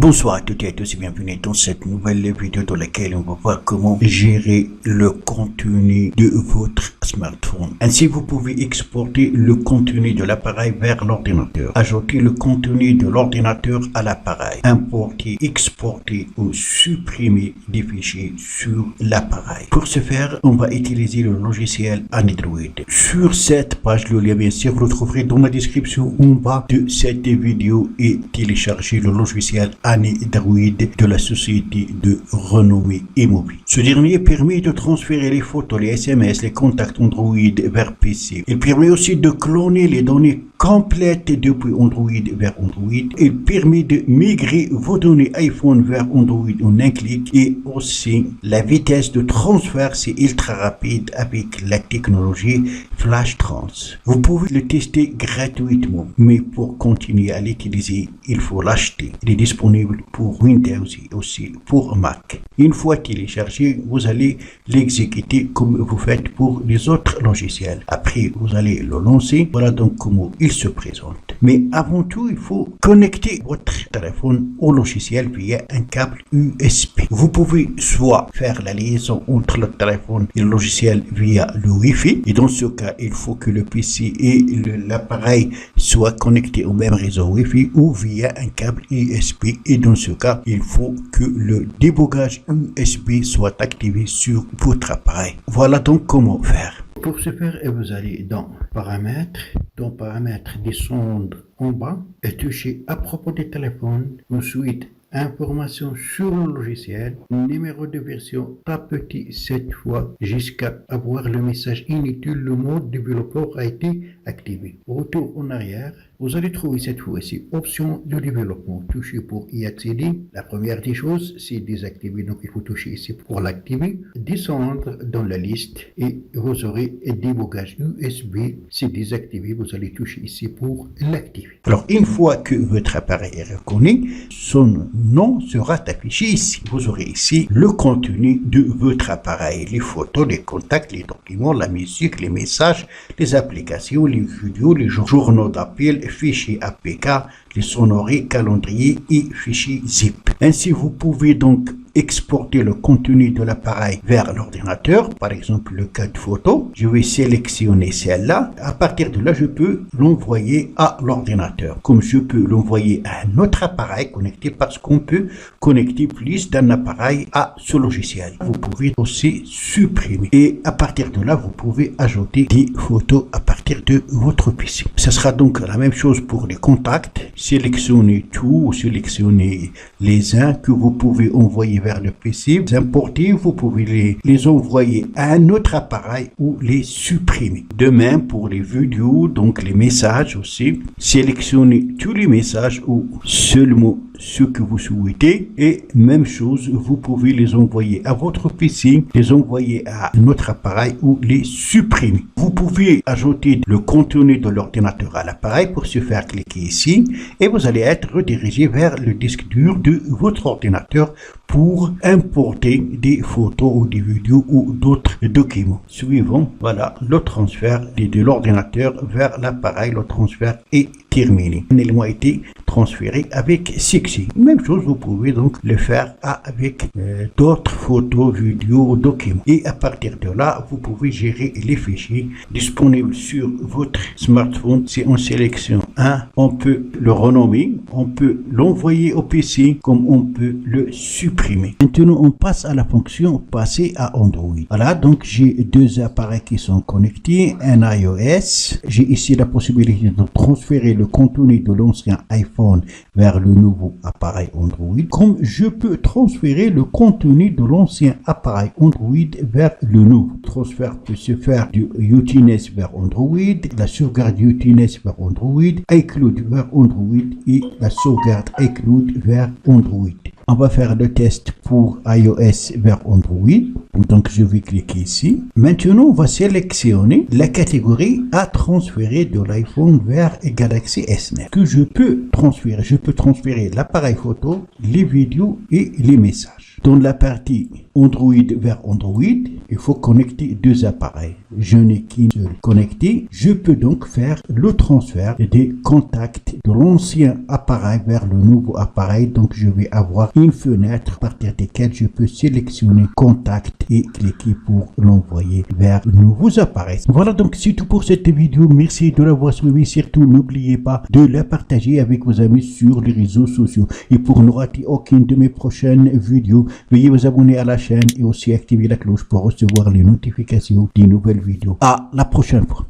Bonsoir à toutes et à tous et bienvenue dans cette nouvelle vidéo dans laquelle on va voir comment gérer le contenu de votre smartphone. Ainsi, vous pouvez exporter le contenu de l'appareil vers l'ordinateur, ajouter le contenu de l'ordinateur à l'appareil, importer, exporter ou supprimer des fichiers sur l'appareil. Pour ce faire, on va utiliser le logiciel Android. Sur cette page, le lien bien sûr, vous le trouverez dans la description en bas de cette vidéo et télécharger le logiciel Android de la société de renommée Immobile. Ce dernier permet de transférer les photos, les SMS, les contacts Android vers PC. Il permet aussi de cloner les données complètes depuis Android vers Android. Il permet de migrer vos données iPhone vers Android en un clic et aussi la vitesse de transfert c'est ultra rapide avec la technologie Flash Trans. Vous pouvez le tester gratuitement, mais pour continuer à l'utiliser, il faut l'acheter. Il est disponible pour Windows et aussi pour Mac. Une fois téléchargé, vous allez l'exécuter comme vous faites pour les autres logiciels. Après, vous allez le lancer. Voilà donc comment il se présente. Mais avant tout, il faut connecter votre téléphone au logiciel via un câble USB. Vous pouvez soit faire la liaison entre le téléphone et le logiciel via le Wi-Fi. Et dans ce cas, il faut que le PC et l'appareil soient connectés au même réseau Wi-Fi ou via un câble USB. Et dans ce cas, il faut que le débogage USB soit activé sur votre appareil. Voilà donc comment faire. Pour ce faire, vous allez dans Paramètres, descendre en bas et toucher à propos des téléphones. Ensuite, informations sur le logiciel, numéro de version tapeté 7 fois jusqu'à avoir le message inutile, le mode développeur a été activé. Retour en arrière, vous allez trouver cette fois-ci option de développement. Touchez pour y accéder. La première des choses, c'est désactiver, donc il faut toucher ici pour l'activer. Descendre dans la liste et vous aurez débogage USB, c'est désactivé, vous allez toucher ici pour l'activer. Alors une fois que votre appareil est reconnu, son nom sera affiché ici. Vous aurez ici le contenu de votre appareil, les photos, les contacts, les documents, la musique, les messages, les applications, les vidéos, les journaux d'appel, fichiers APK, les sonneries, calendrier et fichiers zip. Ainsi, vous pouvez donc exporter le contenu de l'appareil vers l'ordinateur, par exemple le cas de photo. Je vais sélectionner celle-là. À partir de là, je peux l'envoyer à l'ordinateur. Comme je peux l'envoyer à un autre appareil connecté parce qu'on peut connecter plus d'un appareil à ce logiciel. Vous pouvez aussi supprimer. Et à partir de là, vous pouvez ajouter des photos à partir de votre PC. Ce sera donc la même chose pour les contacts. Sélectionnez tout, sélectionnez les uns que vous pouvez envoyer vers le PC, vous importez, vous pouvez les envoyer à un autre appareil ou les supprimer. De même pour les vidéos, donc les messages aussi, sélectionnez tous les messages ou seulement ceux que vous souhaitez et même chose, vous pouvez les envoyer à votre PC, les envoyer à un autre appareil ou les supprimer. Vous pouvez ajouter le contenu de l'ordinateur à l'appareil. Pour ce faire, cliquez ici et vous allez être redirigé vers le disque dur de votre ordinateur pour importer des photos ou des vidéos ou d'autres documents. Suivant, voilà, le transfert de l'ordinateur vers l'appareil, le transfert est terminé. Un élément a été transféré avec succès. Même chose, vous pouvez donc le faire avec d'autres photos, vidéos, documents. Et à partir de là, vous pouvez gérer les fichiers disponibles sur votre smartphone. Si on sélectionne un, on peut le renommer, on peut l'envoyer au PC comme on peut le supprimer. Maintenant, on passe à la fonction passer à Android. Voilà, donc j'ai deux appareils qui sont connectés, un iOS. J'ai ici la possibilité de transférer le contenu de l'ancien iPhone vers le nouveau appareil Android, comme je peux transférer le contenu de l'ancien appareil Android vers le nouveau. Le transfert peut se faire du UTNS vers Android, la sauvegarde UTNS vers Android, iCloud vers Android et la sauvegarde iCloud vers Android. On va faire le test pour iOS vers Android. Donc je vais cliquer ici. Maintenant on va sélectionner la catégorie à transférer de l'iPhone vers Galaxy S9 que je peux transférer l'appareil photo, les vidéos et les messages. Dans la partie Android vers Android, il faut connecter deux appareils. Je n'ai qu'une seule connectée. Je peux donc faire le transfert des contacts de l'ancien appareil vers le nouveau appareil. Donc je vais avoir une fenêtre à partir de laquelle je peux sélectionner contact et cliquer pour l'envoyer vers de nouveaux appareils. Voilà, donc c'est tout pour cette vidéo. Merci de l'avoir suivi. Surtout n'oubliez pas de la partager avec vos amis sur les réseaux sociaux. Et pour ne rater aucune de mes prochaines vidéos, veuillez vous abonner à la chaîne et aussi activer la cloche pour recevoir les notifications des nouvelles vidéos. À la prochaine fois.